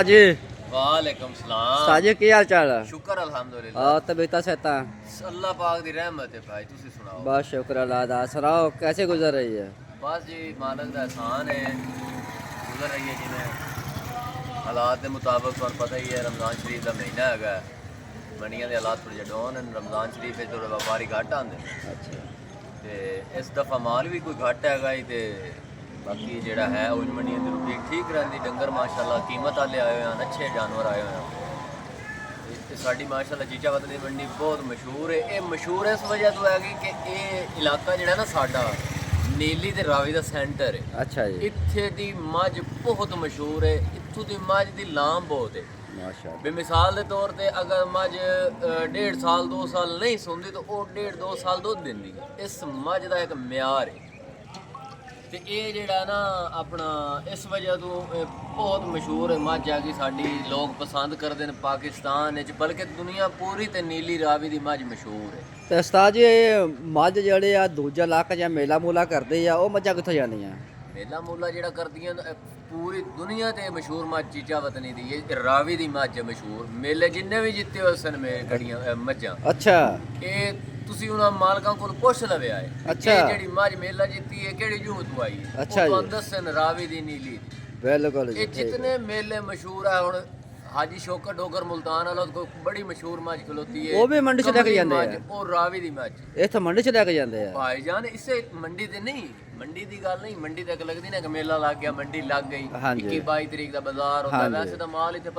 जी वालेकुम सलाम। साजिद की हाल चाल है? शुक्र अल्हम्दुलिल्लाह। और तबीयत सेहता? अल्लाह पाक दी रहमत है भाई, तुसी सुनाओ। बस शुक्र अल्लाह दा। सुनाओ कैसे गुजर रही है? बस जी मालिक दा एहसान है, गुजर रही है जिवें हालात के मुताबिक। तुहानू पता ही है रमज़ान शरीफ का महीना हैगा, मंडियां दे हालात थोड़े डाउन हैं। रमज़ान शरीफ थोड़े व्यापारी घट आते हैं अच्छा ते इस दफ़ा माल भी कोई घट हैगा ही। ते बाकी जेड़ा है उंज मंडियां दी रुटीन ठीक रहिंदी। डंगर माशाअल्लाह कीमत वाले आए हुए हैं, अच्छे जानवर आए हुए हैं। ते साडी माशाअल्लाह चीचा वतन दी मंडी बहुत मशहूर है। ये मशहूर इस वजह तो है कि ये इलाका जेड़ा ना साडा नीली ते रावी दा सेंटर है। अच्छा जी इत्थे दी मझ बहुत मशहूर है। इत्थों दी मझ दी लाम बहुत है। माशाअल्लाह। बेमिसाल के तौर पर अगर मझ 1.5 साल 2 साल नहीं सुनती तो वो 1.5-2 साल दुध देंदी। इस मझ का एक म्यार है। तो ये जेड़ा ना अपना इस वजह तो बहुत मशहूर है मझ आ गई साडी। लोग पसंद करते हैं पाकिस्तान बल्कि दुनिया पूरी ते नीली रावी की मझ मशहूर है। ਤੇ ਉਸਤਾਦ ਜੀ ਇਹ ਮੱਝ ਜਿਹੜੇ ਆ ਦੂਜਾ ਇਲਾਕਾ ਜਾਂ ਮੇਲਾ ਮੂਲਾ ਕਰਦੇ ਆ ਉਹ ਮੱਝਾਂ ਕਿੱਥੋਂ ਜਾਂਦੀਆਂ? मेला मूला जेड़ा करदियां पूरी दुनिया ते मशहूर मझ चीचा वतनी दी ये रावी दी मझ मशहूर। मेले जिन्ने भी जिते हुए सन में गड़ियां मझां। ਅੱਛਾ ਇਹ ਤੁਸੀਂ ਉਹਨਾਂ ਮਾਲਕਾਂ ਕੋਲ ਪੁੱਛ ਲਵੇ ਆਏ ਅੱਛਾ। ਇਹ ਜਿਹੜੀ ਮੱਝ ਮੇਲਾ ਜਿੱਤੀ ਹੈ ਕਿਹੜੀ ਜੂਹ ਤੋਂ ਆਈ ਹੈ। ਅੱਛਾ ਉਹ ਜੀ। ਤੁਹਾਨੂੰ ਦੱਸਣ ਰਾਵੀ ਦੀ ਨੀਲੀ ਦੀ। ਬਿਲਕੁਲ ਜੀ ਇਹ ਠੀਕ ਜਿਤਨੇ ਮੇਲੇ ਮਸ਼ਹੂਰ ਹੈ ਹੁਣ हाजी शौकत डोगर मुल्तान वाला उसको बड़ी मशहूर मझ खलोती है। वो भी मंडी से लेके जाते हैं और रावी दी मझ ਇੱਥੇ ਮੰਡੀ ਚ ਲੈ ਕੇ ਜਾਂਦੇ ਆ? भाईजान इससे मंडी ते नहीं, मंडी दी गल नहीं। मंडी तक लगदी ना कि मेला लग गया मंडी लग गई। हाँ जी। 21-22 तरीक दा बाजार होता है। हाँ जी। वैसे तो माल इत्थे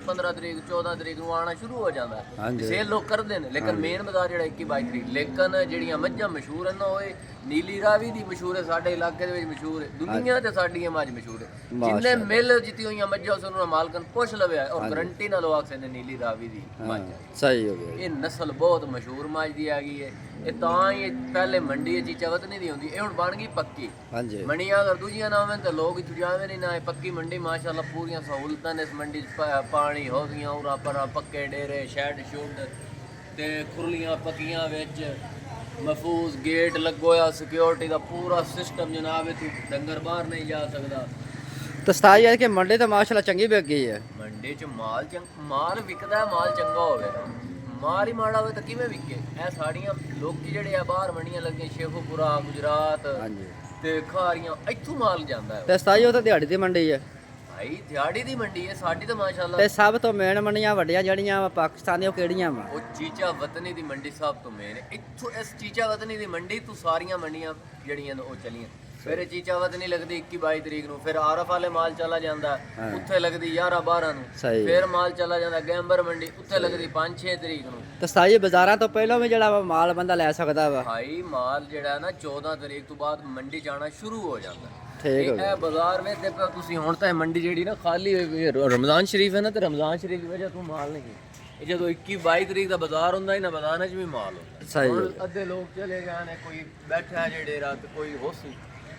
15 तरीक 14 तरीक नूं आना शुरू हो जाता हाँ है। जी। सेल लोग करदे ने लेकिन मेन बाजार जेड़ा 21-22 तरीक। लेकिन जेड़ियां मझां मशहूर हैं ना ओए नीली रावी दी मशहूर है, साडे इलाके दे विच मशहूर है। दुनिया ते साडियां मझ मशहूर है। जिन्ने माशाअल्लाह। मेले जित्ती होईयां मझां उस नूं मालकन पुछ लवे और हाँ जी। गारंटी नाल आखदे ने नीली रावी दी मझ है। ਸਹੀ ਹੋ ਗਿਆ ਜੀ। ਇਹ ਨਸਲ ਬਹੁਤ ਮਸ਼ਹੂਰ ਮੱਝ ਦੀ ਆ ਗਈ ਹੈ। ਇਹ ਤਾਂ ਹੀ ਪਹਿਲੇ ਮੰਡੀ ਚ ਚੀਚਾ ਵਤਨੀ ਦੀ ਹੁੰਦੀ। ਇਹ ਹੁਣ ਬਣ ਗਈ ਪੱਕੀ ਹਾਂਜੀ ਮੰਡੀਆਂ। ਅਗਰ ਦੂਜੀਆਂ ਨਾ ਹੋਣ ਤਾਂ ਲੋਕ ਇੱਥੋਂ ਜਾਵੇ ਨਹੀਂ ਨਾ। ਇਹ ਪੱਕੀ ਮੰਡੀ ਮਾਸ਼ਾਅੱਲਾ ਪੂਰੀਆਂ ਸਹੂਲਤਾਂ ਨੇ ਇਸ ਮੰਡੀ 'ਚ। ਪਾਣੀ ਹੋ ਗਈਆਂ ਉਰਾ ਪਰਾ ਪੱਕੇ ਡੇਰੇ ਸ਼ੈਡ ਸ਼ੁੱਡ ਤੇ ਖੁਰਲੀਆਂ ਪੱਕੀਆਂ ਵਿੱਚ ਮਹਿਫੂਜ਼ ਗੇਟ ਲੱਗੋਇਆ ਸਿਕਿਉਰਿਟੀ ਦਾ ਪੂਰਾ ਸਿਸਟਮ ਜਨਾਬ। ਇੱਥੋਂ ਡੰਗਰ ਬਾਹਰ ਨਹੀਂ ਜਾ ਸਕਦਾ। ਤੇ ਉਸਤਾਦ ਜੀ ਕਿ ਮੰਡੀ ਤਾਂ ਮਾਸ਼ਾਅੱਲਾ ਚੰਗੀ ਵਿਕ ਗਈ ਹੈ। ਮੰਡੀ 'ਚ ਮਾਲ ਵਿਕਦਾ, ਮਾਲ ਚੰਗਾ ਹੋਵੇ। ਮਾਲ ਹੀ ਮਾੜਾ ਹੋਵੇ ਤਾਂ ਕਿਵੇਂ ਵਿਕੇ? ਇਹ ਸਾਡੀਆਂ ਲੋਕੀ ਜਿਹੜੇ ਆ ਬਾਹਰ ਮੰਡੀਆਂ ਲੱਗੀਆਂ ਸ਼ੇਖੂਪੁਰਾ ਗੁਜਰਾਤ ਹਾਂਜੀ ਤੇ ਖਾਰੀਆਂ ਇੱਥੋਂ ਮਾਲ ਜਾਂਦਾ ਹੈ। ਤੇ ਉਸਤਾਦ ਜੀ ਉਹ ਤਾਂ ਦਿਹਾੜੀ ਦੀ ਮੰਡੀ ਹੈ ਭਾਈ ਦਿਹਾੜੀ ਦੀ ਮੰਡੀ ਹੈ ਸਾਡੀ ਤਾਂ ਮਾਸ਼ਾਅੱਲਾ। ਤੇ ਸਭ ਤੋਂ ਮੇਨ ਮੰਡੀਆਂ ਵੱਡੀਆਂ ਜਿਹੜੀਆਂ ਵਾ ਪਾਕਿਸਤਾਨ ਦੀਆਂ ਉਹ ਕਿਹੜੀਆਂ ਵਾ? ਉਹ ਚੀਚਾ ਵਤਨੀ ਦੀ ਮੰਡੀ ਸਭ ਤੋਂ ਮੇਨ ਹੈ। ਇੱਥੋਂ ਇਸ ਚੀਚਾ ਵਤਨੀ ਦੀ ਮੰਡੀ ਤੋਂ ਸਾਰੀਆਂ ਮੰਡੀਆਂ ਜਿਹੜੀਆਂ ਨੇ ਉਹ ਚਲੀਆਂ। ਫਿਰ ਚੀਚਾ ਵਤਨੀ ਲੱਗਦੀ 21-22 ਤਰੀਕ ਨੂੰ। ਫਿਰ ਆਰਫ ਵਾਲੇ ਮਾਲ ਚਲਾ ਜਾਂਦਾ ਉੱਥੇ ਲੱਗਦੀ 11-12 ਨੂੰ। ਸਹੀ। ਫਿਰ ਮਾਲ ਚਲਾ ਜਾਂਦਾ ਗੈਂਬਰ ਮੰਡੀ ਉੱਥੇ ਲੱਗਦੀ 5-6 ਤਰੀਕ ਨੂੰ। ਤੇ ਉਸਤਾਦ ਜੀ ਬਾਜ਼ਾਰਾਂ ਤੋਂ ਪਹਿਲਾਂ ਵੀ ਜਿਹੜਾ ਵਾ ਮਾਲ ਬੰਦਾ ਲੈ ਸਕਦਾ ਵਾ? ਭਾਈ ਮਾਲ ਜਿਹੜਾ ਨਾ 14 ਤਰੀਕ ਤੋਂ ਬਾਅਦ ਮੰਡੀ ਜਾਣਾ ਸ਼ੁਰੂ ਹੋ ਜਾਂਦਾ। ਠੀਕ ਹੋ ਇਹ ਗਿਆ। ਬਾਜ਼ਾਰ ਵਿੱਚ ਤੇ ਤੁਸੀਂ ਹੁਣ ਤਾਂ ਇਹ ਮੰਡੀ ਜਿਹੜੀ ਨਾ ਖਾਲੀ ਹੋਈ ਹੈ। ਰਮਜ਼ਾਨ ਸ਼ਰੀਫ ਹੈ ਨਾ ਤੇ ਰਮਜ਼ਾਨ ਸ਼ਰੀਫ ਦੀ ਵਜ੍ਹਾ ਤੋਂ ਮਾਲ ਨਹੀਂ। ਇਹ ਜਦੋਂ 21-22 ਤਰੀਕ ਦਾ ਬਾਜ਼ਾਰ ਹੁੰਦਾ ਹੀ ਨਾ ਬਾਜ਼ਾਰਾਂ 'ਚ ਵੀ ਮਾਲ ਹੁੰਦਾ। ਸਹੀ ਹੁਣ ਅੱਧੇ ਲੋਕ ਚਲੇ ਗਏ ਨੇ, ਕੋਈ ਬੈਠਾ ਹੈ ਜਿਹੜੇ ਰਾਤ ਕੋਈ ਹੋਸੀ।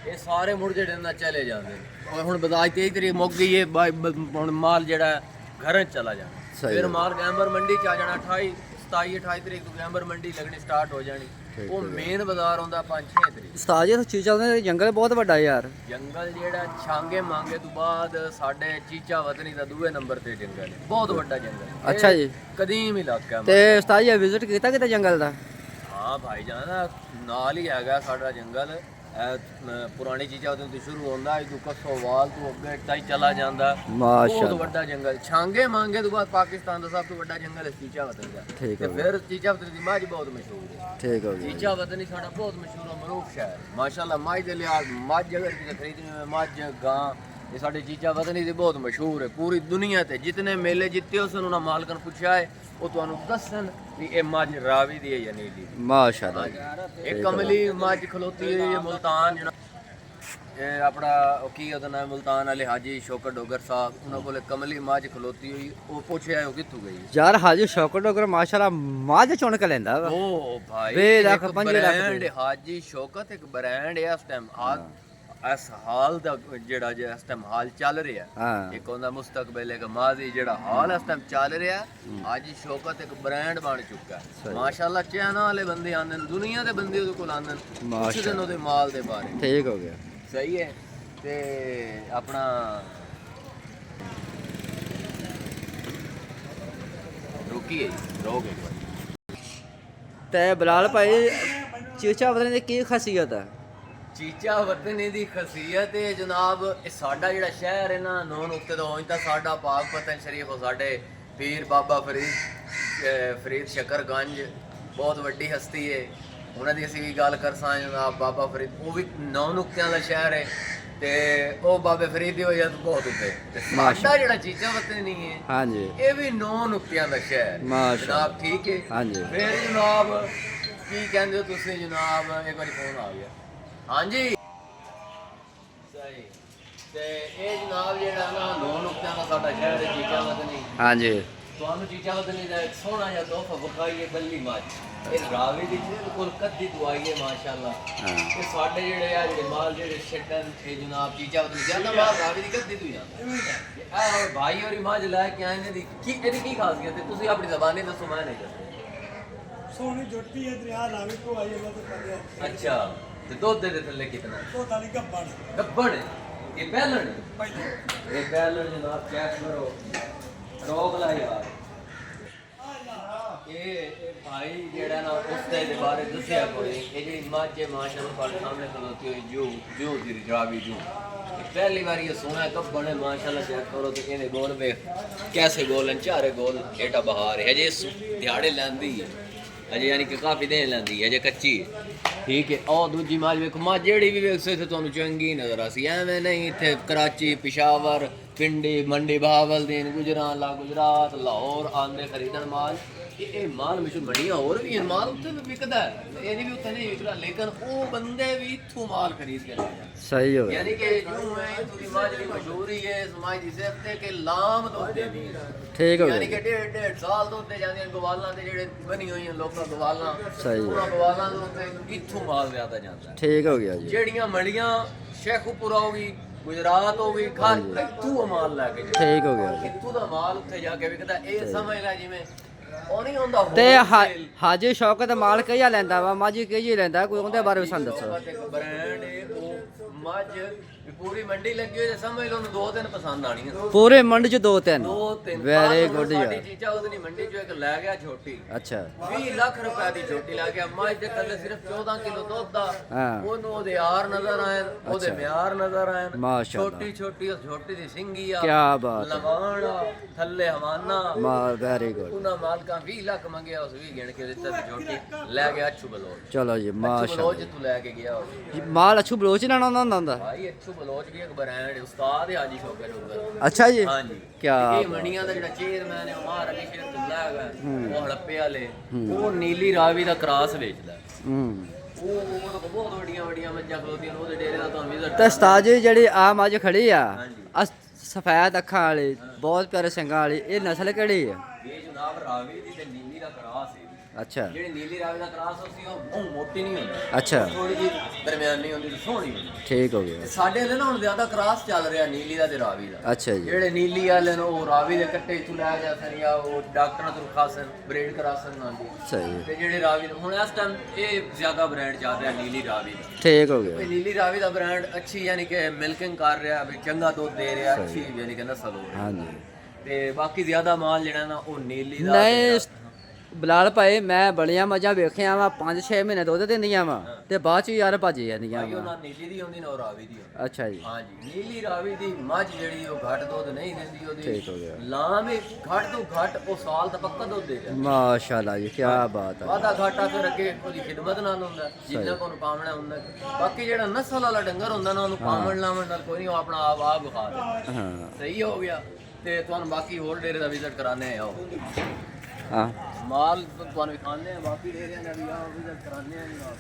ਇਹ ਸਾਰੇ ਮੁੜ ਜਿਹੜੇ ਨਾ ਚਲੇ ਜਾਂਦੇ ਨੇ। ਹੁਣ ਬਾਜ਼ਾਰ 23 ਤਰੀਕ ਮੁੱਕ ਗਈ ਹੈ। ਹੁਣ ਮਾਲ ਜਿਹੜਾ ਘਰਾਂ 'ਚ ਚਲਾ ਜਾਣਾ। ਫਿਰ ਮਾਲ ਗੈਂਬਰ ਮੰਡੀ 'ਚ ਆ ਜਾਣਾ 27-28 ਤਰੀਕ ਤੋਂ ਗੈਂਬਰ ਮੰਡੀ ਲੱਗਣੀ ਸਟਾਰਟ ਹੋ ਜਾਣੀ। ਉਹ ਮੇਨ ਬਾਜ਼ਾਰ ਹੁੰਦਾ 5-6 ਤਰੀਕ। ਉਸਤਾਦ ਜੀ ਚੀਚਾ ਦਾ ਜੰਗਲ ਬਹੁਤ ਵੱਡਾ ਯਾਰ। ਜੰਗਲ ਜਿਹੜਾ ਛਾਂਗੇ ਮੰਗੇ ਤੋਂ ਬਾਅਦ ਸਾਡੇ ਚੀਚਾ ਵਤਨੀ ਦਾ ਦੂਏ ਨੰਬਰ ਤੇ ਜੰਗਲ ਹੈ। ਬਹੁਤ ਵੱਡਾ ਜੰਗਲ ਹੈ। ਅੱਛਾ ਜੀ। ਕਦੀਮ ਇਲਾਕਾ। ਤੇ ਉਸਤਾਦ ਜੀ ਵਿਜ਼ਿਟ ਕੀਤਾ ਕਿਤੇ ਜੰਗਲ ਦਾ? ਹਾਂ ਭਾਈ ਜਾਨ ਨਾਲ ਹੀ ਹੈਗਾ ਸਾਡਾ ਜੰਗਲ। ਪੁਰਾਣੀ ਚੀਜ਼ਾਂ ਤੋਂ ਸ਼ੁਰੂ ਹੁੰਦਾ ਇਹ ਤੋਂ ਕਸੋਵਾਲ ਤੋਂ ਅੱਗੇ ਤਾਈ ਚਲਾ ਜਾਂਦਾ। ਮਾਸ਼ਾਅੱਲਾ ਬਹੁਤ ਵੱਡਾ ਜੰਗਲ। ਛਾਂਗੇ ਮੰਗੇ ਤੋਂ ਬਾਅਦ ਪਾਕਿਸਤਾਨ ਦਾ ਸਭ ਤੋਂ ਵੱਡਾ ਜੰਗਲ ਹੈ ਚੀਚਾ ਵਤਨ ਦਾ। ਠੀਕ ਤੇ ਹੈ ਫਿਰ ਚੀਚਾ ਵਤਨ ਦੀ ਮੱਝ ਬਹੁਤ ਮਸ਼ਹੂਰ ਹੈ। ਠੀਕ ਹੋ ਗਿਆ। चीचा वतनी साडा बहुत मशहूर है, मरूफ शहर माशाअल्लाह। मझ दे लिहाज मझ अगर किसी खरीदनी हो मझ गां ये साडे चीचा वतनी दी बहुत मशहूर है पूरी दुनिया ते। जितने मेले जिते उस उन्होंने मालकन पूछा है वो तुहानू दसन भी ये मझ रावी दी है या नीली दी। माशाअल्लाह। एक कमली मझ खलोती है ये मुल्तान जना ਇਹ ਆਪਣਾ ਕੀ ਉਹਦਾ ਨਾਮ ਮੁਲਤਾਨ ਵਾਲੇ ਹਾਜੀ ਸ਼ੌਕਤ ਡੋਗਰ ਸਾਹਿਬ ਉਹਨਾਂ ਕੋਲ ਕਮਲੀ ਮੱਝ ਖਲੋਤੀ ਹੋਈ। ਉਹ ਪੁੱਛਿਆ ਉਹ ਕਿੱਥੋਂ ਗਈ? ਯਾਰ ਹਾਜੀ ਸ਼ੌਕਤ ਡੋਗਰ ਮਾਸ਼ਾਅੱਲਾ ਮੱਝ ਚੁਣ ਕੇ ਲੈਂਦਾ ਵਾ। ਉਹ ਭਾਈ 20 ਲੱਖ, ਇੱਕ 25 ਲੱਖ ਬ੍ਰਾਂਡ ਹਾਜੀ ਸ਼ੌਕਤ ਇੱਕ ਬ੍ਰਾਂਡ ਹੈ ਇਸ ਟਾਈਮ। ਇਸ ਹਾਲ ਦਾ ਜਿਹੜਾ ਜੇ ਇਸ ਟਾਈਮ ਹਾਲ ਚੱਲ ਰਿਹਾ ਹਾਂ। ਇੱਕ ਉਹਦਾ ਮੁਸਤਕਬਲ ਇੱਕ ਮਾਜ਼ੀ ਜਿਹੜਾ ਹਾਲ ਇਸ ਟਾਈਮ ਚੱਲ ਰਿਹਾ। ਹਾਜੀ ਸ਼ੌਕਤ ਇੱਕ ਬ੍ਰਾਂਡ ਬਣ ਚੁੱਕਾ ਹੈ ਮਾਸ਼ਾਅੱਲਾ। ਚਾਈਨਾ ਵਾਲੇ ਬੰਦੇ ਆਉਂਦੇ ਨੇ, ਦੁਨੀਆ ਦੇ ਬੰਦੇ ਉਹਦੇ ਕੋਲ ਆਉਂਦੇ ਨੇ, ਪੁੱਛਦੇ ਨੇ ਉਹਦੇ ਮਾਲ ਦੇ ਬਾਰੇ। ਠੀਕ ਹੋ ਗਿਆ। ਸਹੀ ਹੈ। ਤੇ ਆਪਣਾ ਪੱਕੀ ਹੈ ਜੀ, ਰਹੋਗੇ ਇੱਕ ਵਾਰੀ। ਤੇ ਬਲਾਲ ਭਾਈ ਚੀਚਾ ਵਤਨ ਦੀ ਕੀ ਖਾਸੀਅਤ ਹੈ? ਚੀਚਾ ਵਤਨ ਦੀ ਖਸੀਅਤ ਹੈ ਜਨਾਬ, ਇਹ ਸਾਡਾ ਜਿਹੜਾ ਸ਼ਹਿਰ ਹੈ ਨਾ, 9 ਨੁਕਤੇ ਤੋਂ ਉਂਝ ਤਾਂ ਸਾਡਾ ਪਾਕ ਪਤਨ ਸ਼ਰੀਫ, ਉਹ ਸਾਡੇ ਪੀਰ ਬਾਬਾ ਫਰੀਦ ਸ਼ਕਰਗੰਜ ਬਹੁਤ ਵੱਡੀ ਹਸਤੀ ਹੈ, ਉਹਨਾਂ ਦੀ ਅਸੀਂ ਵੀ ਗੱਲ ਕਰ ਸਾਂ ਜਨਾਬ। ਬਾਬਾ ਫਰੀਦ ਉਹ ਵੀ 9 ਨੁਕਤਿਆਂ ਦਾ ਸ਼ਹਿਰ ਹੈ, ਤੇ ਉਹ ਬਾਬੇ ਫਰੀਦ ਦੀ ਹੋਇਆ ਬਹੁਤ ਉੱਤੇ। ਤੇ ਸਾਡਾ ਜਿਹੜਾ ਚੀਚਾ ਵਤਨ ਨਹੀਂ ਹੈ, ਹਾਂਜੀ, ਇਹ ਵੀ 9 ਨੁਕਤਿਆਂ ਦਾ ਸ਼ਹਿਰ ਜਨਾਬ, ਠੀਕ ਹੈ। ਹਾਂਜੀ, ਫਿਰ ਜਨਾਬ ਕੀ ਕਹਿੰਦੇ ਹੋ ਤੁਸੀਂ ਜਨਾਬ? ਇੱਕ ਵਾਰੀ ਫੋਨ ਆ ਗਿਆ। ਹਾਂਜੀ ਸਹੀ। ਤੇ ਇਹ ਜਨਾਬ ਜਿਹੜਾ ਨਾ 9 ਨੁਕਤਿਆਂ ਦਾ ਸਾਡਾ ਸ਼ਹਿਰ ਹੈ ਚੀਚਾ ਵਤਨੀ। ਹਾਂਜੀ, ਤੁਹਾਨੂੰ ਚੀਚਾ ਵਤਨੀ ਦਾ ਇੱਕ ਸੋਹਣਾ ਜਿਹਾ ਤੋਹਫਾ ਵਿਖਾਈਏ, ਬੱਲੀ ਮੱਝ। ਇਹ ਰਾਵੀ ਦੀ ਬਿਲਕੁਲ ਕੱਦੀ ਦਵਾਈ ਹੈ ਮਾਸ਼ਾਅੱਲਾ। ਇਹ ਸਾਡੇ ਜਿਹੜੇ ਆ ਜਿਹੜੇ ਮਾਲ ਜਿਹੜੇ ਛੱਡਣ ਇਹ ਜਨਾਬ ਚੀਚਾ ਵਤਨੀ ਜਿਆਦਾ ਮਾਲ ਰਾਵੀ ਦੀ ਕੱਦੀ ਤੋਂ ਜਾਂਦਾ। ਇਹ ਭਾਈ ਹੋਰੀ ਮੱਝ ਲੈ ਕੇ ਆਏ ਨੇ, ਇਹਦੀ ਕੀ ਖਾਸੀਅਤ ਹੈ? ਤੁਸੀਂ ਆਪਣੀ ਜ਼ਬਾਨੀ ਦੱਸੋ, ਮੈਂ ਨਹੀਂ ਦੱਸਦਾ। ਸੋਹਣੀ ਜੁੱਤੀ ਹੈ, ਦਰਿਆ ਰਾਵੀ ਤੋਂ ਆਈ ਹੈ ਤਾਂ ਪੜਿਆ। ਅੱਛਾ, ਤੇ ਦੁੱਧ ਦੇ ਥੱਲੇ ਕਿਤਨਾ? ਤੋਤਾ ਨਹੀਂ ਗੱਬੜ ਗੱਬੜ ਇਹ ਪਹਿਲਣ ਪਹਿਲੇ ਇਹ ਪਹਿਲਣ ਜਨਾਬ, ਚੈੱਕ ਕਰੋ, ਰੋਕ ਲਾ ਯਾਰ। ਇਹ ਭਾਈ ਜਿਹੜਾ ਨਾ ਉਸਦੇ ਦੇ ਬਾਰੇ ਦੱਸਿਆ ਕੋਈ। ਇਹ ਜਿਹੜੀ ਮੱਝ ਹੈ ਮਾਸ਼ਾਅੱਲਾ ਤੁਹਾਡੇ ਸਾਹਮਣੇ ਖਲੋਤੀ ਹੋਈ ਜੋ ਦੀ ਰਾਵੀ ਜੋ ਪਹਿਲੀ ਵਾਰ ਇਹ ਸੋਹਣਾ ਗੱਬੜ ਹੈ ਮਾਸ਼ਾਅੱਲਾ। ਚੈੱਕ ਕਰੋ ਤੇ ਇਹਦੇ ਗੋਲ ਵੇਖ कैसे गोल चारे गोल एटा बहार है, अजे दिहाड़े लैंदी है, अजे यानी कि काफ़ी दिन लैंदी है, अजे कच्ची है, ठीक है। और दूजी माल वेखो मां जेड़ी भी वेख से तुहानू चंगी नजर आसी, एवें नहीं इत्थे कराची पिशावर पिंडी मंडी बहावलदीन गुजरांवाला गुजरात लाहौर आंदे खरीदण माल। ये माल मिशन मंडियां और भी हैं, माल उत्थे भी विकदा है, ये नहीं भी उत्थे नहीं विकदा, लेकिन वो बंदे भी इत्थों माल खरीद के ले जाते। सही हो यानी कि यूं है इत्थों दी माल दी मशहूरी है समाज दी सिर्फ ते कि लाम दुध देनी है, ठीक हो यानी कि गया। 1.5 साल दुध दे जांदियां गवालां ते जेड़े बनी होईयां लोकां गवालां, सही है। उन्हां गवालां दे उत्ते इत्थों माल ज़्यादा जांदा है। ठीक हो गया जी। ਜਿਹੜੀਆਂ ਮੰਡੀਆਂ ਸ਼ੇਖੂਪੁਰਾ ਹੋ ਗਈ, ਗੁਜਰਾਤ ਹੋ ਗਈ, ਖਾਲ ਇੱਥੋਂ ਮਾਲ ਲੈ ਕੇ ਜਾਂਦੇ। ठीक हो गया जी। ਇੱਥੋਂ ਦਾ ਮਾਲ ਉੱਥੇ ਜਾ ਕੇ ਵਿਕਦਾ। ਇਹ ਸਮਝ ਲੈ ਜਿਵੇਂ ਉਹ ਨਹੀਂ ਹੁੰਦਾ ਤੇ wholesale। ਹਾਜੀ ਸ਼ੌਕਤ ਮਾਲ ਕਈਆ ਲੈਂਦਾ ਵਾ, ਮਾਜੀ ਕਈ ਲੈਂਦਾ, ਕੋਈ ਉਹਦੇ ਬਾਰੇ ਵੀ ਸਾਨੂੰ ਦੱਸੋ। ਇੱਕ ਬ੍ਰਾਂਡ ਹੈ ਉਹ ਮੱਝ ਵੀ ਪੂਰੀ ਮੰਡੀ ਲੱਗੀ ਹੋਈ ਤੇ ਸਮਝ ਲਓ ਉਹਨੂੰ 2 ਦਿਨ ਪਸੰਦ ਆਣੀਆਂ, ਪੂਰੇ ਮੰਡ ਚ 2-3 2-3 ਵੈਰੀ ਗੁੱਡ ਸਾਡੀ ਯਾਰ। ਚੀਜ਼ਾਂ ਉਹਦੀ ਮੰਡੀ ਚੋਂ ਇੱਕ ਲੈ ਗਿਆ ਛੋਟੀ, ਅੱਛਾ 20 ਲੱਖ ਰੁਪਏ ਦੀ ਛੋਟੀ ਲੈ ਗਿਆ। ਮੱਝ ਦੇ ਕੱਲੇ ਸਿਰਫ 14 ਕਿਲੋ ਦੁੱਧ ਦਾ, ਹਾਂ। ਉਹਨੂੰ ਉਹਦੇ ਯਾਰ ਨਜ਼ਰ ਆਏ, ਉਹਦੇ ਅੱਛਾ। ਮਿਆਰ ਨਜ਼ਰ ਆਏ, ਮਾਸ਼ਾਅੱਲਾ। ਛੋਟੀ ਛੋਟੀ ਉਸ ਛੋਟੀ ਦੀ ਸਿੰਗੀ ਆ, ਕਿਆ ਬਾਤ ਹੈ। ਲਵਾਣ ਆ, ਥੱਲੇ ਹਵਾਨਾ। ਮਾਲ ਵੈਰੀ ਗੁੱਡ। ਉਹਨਾਂ ਮਾਲਕਾਂ 20 ਲੱਖ ਮੰਗਿਆ, ਉਸ ਵੀ ਗਿਣ ਕੇ ਦਿੱਤਾ ਤੇ ਛੋਟੀ ਲੈ ਗਿਆ ਅੱਛੂ ਬਲੋਚ। ਚਲੋ ਜੀ ਅੱਛੂ ਮਾਸ਼ਾਅੱਲਾ ਬਲੋਚ ਤੂੰ ਲੈ ਕੇ ਗਿਆ ਜੀ। ਮਾਲ ਅੱਛੂ ਬਲੋਚ ਲੈਣਾ ਹੁੰਦਾ। ਭਾਈ ਅੱਛੂ ਬਲੋਚ ਵੀ ਇੱਕ ਬ੍ਰਾਂਡ ਹੈ, ਉਸਤਾਦ ਹੈ ਹਾਜੀ ਸ਼ੌਕਤ ਉਧਰ। ਅੱਛਾ ਜੀ। ਹਾਂਜੀ ਕਿਆ ਇਹ ਮੰਡੀਆਂ ਦਾ ਜਿਹੜਾ ਚੇਅਰਮੈਨ ਹੈ ਮਾਰ ਅਲੀ ਸ਼ੇਰ ਤੁੱਲਾ ਹੈਗਾ, ਉਹ ਹੜੱਪੇ ਵਾਲੇ, ਉਹ ਨੀਲੀ ਰਾਵੀ ਦਾ ਕ੍ਰਾਸ ਵੇਚਦਾ। ਉਹ ਬਹੁਤ ਵੱਡੀਆਂ ਵੱਡੀਆਂ ਮੱਝਾਂ ਖਲੋਦੀਆਂ ਨੇ ਉਹਦੇ ਡੇਰੇ ਦਾ, ਤੁਹਾਨੂੰ ਵਿਜ਼ਿਟ ਤੇ ਉਸਤਾਦ ਜੀ ਜਿਹੜੀ ਆ ਮੱਝ ਖੜੀ ਆ, ਹਾਂਜੀ। ਸਫੈਦ ਅੱਖਾਂ ਵਾਲੀ, ਬਹੁਤ ਪਿਆਰੇ ਸਿੰਘਾਂ ਵਾਲੀ, ਇਹ ਨਸਲ ਕਿਹੜੀ ਹੈ? ਇਹ ਜਨਾਬ ਰਾਵੀ ਦੀ ਤੇ ਨੀਲੀ ਦਾ ਕ੍ਰਾਸ ਹੈ। ਅੱਛਾ ਜਿਹੜੀ ਨੀਲੀ ਰਾਵੀ ਦਾ ਕ੍ਰਾਸ ਹੁੰਦੀ ਉਹ ਬਹੁਤ ਮੋਟੀ ਨਹੀਂ ਹੁੰਦੀ, ਅੱਛਾ ਥੋੜੀ ਜਿਹੀ ਦਰਮਿਆਨੀ ਹੁੰਦੀ ਤੇ ਸੋਹਣੀ ਹੁੰਦੀ। ਠੀਕ ਹੋ ਗਿਆ। ਤੇ ਸਾਡੇ ਵਾਲੇ ਨਾ ਹੁਣ ਜ਼ਿਆਦਾ ਕ੍ਰਾਸ ਚੱਲ ਰਿਹਾ ਨੀਲੀ ਦਾ ਤੇ ਰਾਵੀ ਦਾ। ਅੱਛਾ ਜੀ। ਜਿਹੜੇ ਨੀਲੀ ਵਾਲੇ ਨੇ ਉਹ ਰਾਵੀ ਦੇ ਕੱਟੇ ਇਥੋਂ ਲੈ ਜਾ ਸਨ ਜਾਂ ਉਹ ਡਾਕਟਰਾਂ ਤੋਂ ਖਾਸਨ ਬਰੀਡ ਕਰਾਸਨ ਨਾਲ ਦੀ। ਸਹੀ ਤੇ ਜਿਹੜੇ ਰਾਵੀ ਹੁਣ ਇਸ ਟਾਈਮ ਇਹ ਜ਼ਿਆਦਾ ਬ੍ਰਾਂਡ ਚੱਲ ਰਿਹਾ ਨੀਲੀ ਰਾਵੀ ਦਾ। ਠੀਕ ਹੋ ਇਹ ਗਿਆ। ਨੀਲੀ ਰਾਵੀ ਦਾ ਬ੍ਰਾਂਡ ਅੱਛੀ ਯਾਨੀ ਕਿ ਮਿਲਕਿੰਗ ਕਰ ਰਿਹਾ ਵੀ ਚੰਗਾ ਦੁੱਧ ਦੇ ਰਿਹਾ, ਅੱਛੀ ਯਾਨੀ ਕਿ ਨਸਲ ਹੋ ਰਹੀ। ਹਾਂਜੀ। ਤੇ ਬਾਕੀ ਜ਼ਿਆਦਾ ਮਾਲ ਜਿਹੜਾ ਨਾ ਉਹ ਨੀਲੀ ਦਾ ਨਹੀਂ ਬਲਾਲ ਭਾਈ, ਮੈਂ ਬੜੀਆਂ ਮੱਝਾਂ ਵੇਖੀਆਂ ਵਾ 5-6 ਮਹੀਨੇ ਦੁੱਧ ਦਿੰਦੀਆਂ ਵਾ ਤੇ ਬਾਅਦ ਚ ਯਾਰ ਭੱਜ ਜਾਂਦੀਆਂ ਭਾਈ ਵਾ। ਉਹਨਾਂ ਨੀਲੀ ਦੀ ਹੁੰਦੀ ਨਾ ਉਹ ਰਾਵੀ ਦੀ ਹੁੰਦੀ। ਅੱਛਾ ਜੀ। ਹਾਂਜੀ ਨੀਲੀ ਰਾਵੀ ਦੀ ਮੱਝ ਜਿਹੜੀ ਉਹ ਘੱਟ ਦੁੱਧ ਨਹੀਂ ਦਿੰਦੀ, ਉਹਦੀ ਠੀਕ ਹੋ ਗਿਆ। ਲਾਮ ਹੀ ਘੱਟ ਤੋਂ ਘੱਟ ਉਹ ਸਾਲ ਦਾ ਪੱਕਾ ਦੁੱਧ ਦੇ ਜਾਂਦਾ। ਮਾਸ਼ਾਅੱਲਾ ਜੀ, ਕੀ ਬਾਤ ਹੈ। ਵਾਦਾ ਘਾਟਾ ਫਿਰ ਅੱਗੇ ਉਹਦੀ ਖਿਦਮਤ ਨਾਲ ਹੁੰਦਾ, ਜਿੰਨਾ ਕੋ ਨੂੰ ਪਾਵਣਾ ਹੁੰਦਾ। ਬਾਕੀ ਜਿਹੜਾ ਨਸਲ ਵਾਲਾ ਡੰਗਰ ਹੁੰਦਾ ਨਾ ਉਹਨੂੰ ਪਾਵਣ ਲਾਵਣ ਨਾਲ ਕੋਈ ਨਹੀਂ, ਉਹ ਆਪਣਾ ਆਪ ਵਿਖਾ ਦੇ। ਹਾਂ ਸਹੀ ਹੋ ਗਿਆ। ਤੇ ਤੁਹਾਨੂੰ ਬਾਕੀ ਹੋਰ ਡੇਰੇ ਦਾ ਵਿਜ਼ਿਟ ਕਰਾਣੇ ਆਓ, ਹਾਂ ਮਾਲ ਤੁਹਾਨੂੰ ਵਿਖਾਣੇ ਆ, ਬਾਕੀ ਡੇਰਿਆਂ ਦਾ ਵੀ ਆਓ ਵਿਜ਼ਿਟ ਕਰਾਣੇ ਆ ਜਨਾਬ।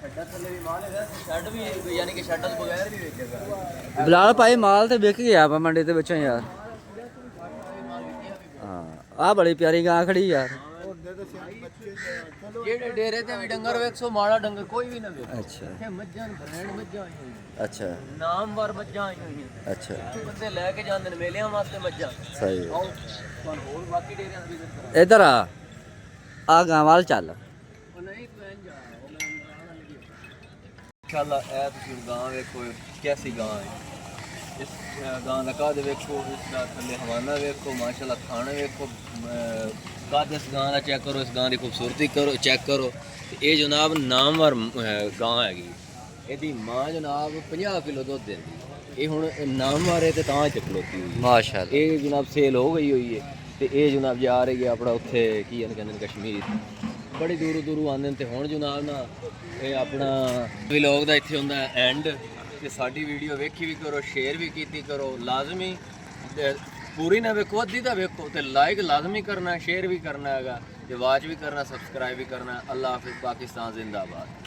ਛੱਡਾ ਥੱਲੇ ਵੀ ਮਾਲ ਹੈਗਾ, ਛੱਡ ਵੀ ਯਾਨੀ ਕਿ ਛੱਡ ਤੋਂ ਬਗੈਰ ਵੀ ਵੇਚੇਗਾ। ਬਲਾਲ ਭਾਈ ਮਾਲ ਤੇ ਵਿਕ ਗਿਆ ਵਾ ਮੰਡੀ ਦੇ ਵਿੱਚੋਂ ਯਾਰ। ਹਾਂ ਆ ਬੜੀ ਪਿਆਰੀ ਗਾਂ ਖੜੀ ਯਾਰ। ਜਿਹੜੇ ਡੇਰੇ ਤੇ ਵੀ ਡੰਗਰ ਵੇਖੋ, ਮਾੜਾ ਡੰਗਰ ਕੋਈ ਵੀ ਨਾ ਵੇਖੋ। ਅੱਛਾ ਇੱਥੇ ਮੱਝਾਂ ਬ੍ਰਾਂਡ ਮੱਝਾਂ ਆਈਆਂ ਹੋਈਆਂ, ਅੱਛਾ ਨਾਮਵਰ ਮੱਝਾਂ ਆਈਆਂ ਹੋਈਆਂ। ਅੱਛਾ ਇੱਥੇ ਬੰਦੇ ਲੈ ਕੇ ਜਾਂਦੇ ਨੇ ਮੇਲਿਆਂ ਵਾਸਤੇ ਮੱਝਾਂ। ਸਹੀ ਹੈ। ਆਓ ਤੁਹਾਨੂੰ ਹੋਰ ਬਾਕੀ ਡੇਰਿਆਂ ਦਾ ਵਿਜ਼ਿਟ ਕਰਾਂ। ਇੱਧਰ ਆ ਗਾਂ ਵੱਲ ਚੱਲ। ਉਹ ਨਹੀਂ ਤੂੰ ਇੰਜ ਆ, ਉਹ ਮੈਂ ਆਣਾ ਲੱਗੀ। ਇਨਸ਼ਾਅੱਲਾ ਇਹ ਤੁਸੀਂ ਗਾਂ ਵੇਖੋ, ਕੈਸੀ ਗਾਂ ਹੈ। ਇਸ ਗਾਂ ਦਾ ਕੱਦ ਵੇਖੋ, ਇਸ ਦਾ ਥੱਲੇ ਹਵਾਨਾ ਵੇਖੋ, ਮਾਸ਼ਾਅੱਲਾ ਖਾਣਾ ਵੇਖੋ, ਕੱਦ ਇਸ ਗਾਂ ਦਾ ਚੈੱਕ ਕਰੋ, ਇਸ ਗਾਂ ਦੀ ਖੂਬਸੂਰਤੀ ਕਰੋ, ਚੈੱਕ ਕਰੋ। ਤੇ ਇਹ ਜਨਾਬ ਨਾਮਵਰ ਗਾਂ ਹੈਗੀ। ਇਹਦੀ ਮਾਂ ਜਨਾਬ 50 ਕਿਲੋ ਦੁੱਧ ਦਿੰਦੀ। ਇਹ ਹੁਣ ਨਾਮਵਰ ਹੈ ਤੇ ਤਾਂ ਹੀ ਖਲੋਤੀ ਹੋਈ ਹੈ। ਮਾਸ਼ਾਅੱਲਾ। ਇਹ ਜਨਾਬ ਸੇਲ ਹੋ ਗਈ ਹੋਈ ਹੈ ਤੇ ਇਹ ਜਨਾਬ ਜਾ ਰਹੀ ਹੈ ਆਪਣਾ ਉੱਥੇ ਕੀ ਕਹਿੰਦੇ ਨੇ ਕਸ਼ਮੀਰ। ਬੜੀ ਦੂਰੋਂ ਦੂਰੋਂ ਆਉਂਦੇ ਨੇ ਤੇ ਹੁਣ ਜਨਾਬ ਨਾ ਇਹ ਆਪਣਾ ਵਲੌਗ ਦਾ ਇੱਥੇ ਹੁੰਦਾ ਐਂਡ। ਤੇ ਸਾਡੀ ਵੀਡੀਓ ਵੇਖੀ ਵੀ ਕਰੋ, ਸ਼ੇਅਰ ਵੀ ਕੀਤੀ ਕਰੋ ਲਾਜ਼ਮੀ। ਪੂਰੀ ਨਾ ਵੇਖੋ, ਅੱਧੀ ਤਾਂ ਵੇਖੋ ਤੇ ਲਾਈਕ ਲਾਜ਼ਮੀ ਕਰਨਾ, ਸ਼ੇਅਰ ਵੀ ਕਰਨਾ ਹੈਗਾ ਤੇ ਵਾਚ ਵੀ ਕਰਨਾ, ਸਬਸਕ੍ਰਾਈਬ ਵੀ ਕਰਨਾ। ਅੱਲਾਹ ਹਾਫਿਜ਼, ਪਾਕਿਸਤਾਨ ਜ਼ਿੰਦਾਬਾਦ।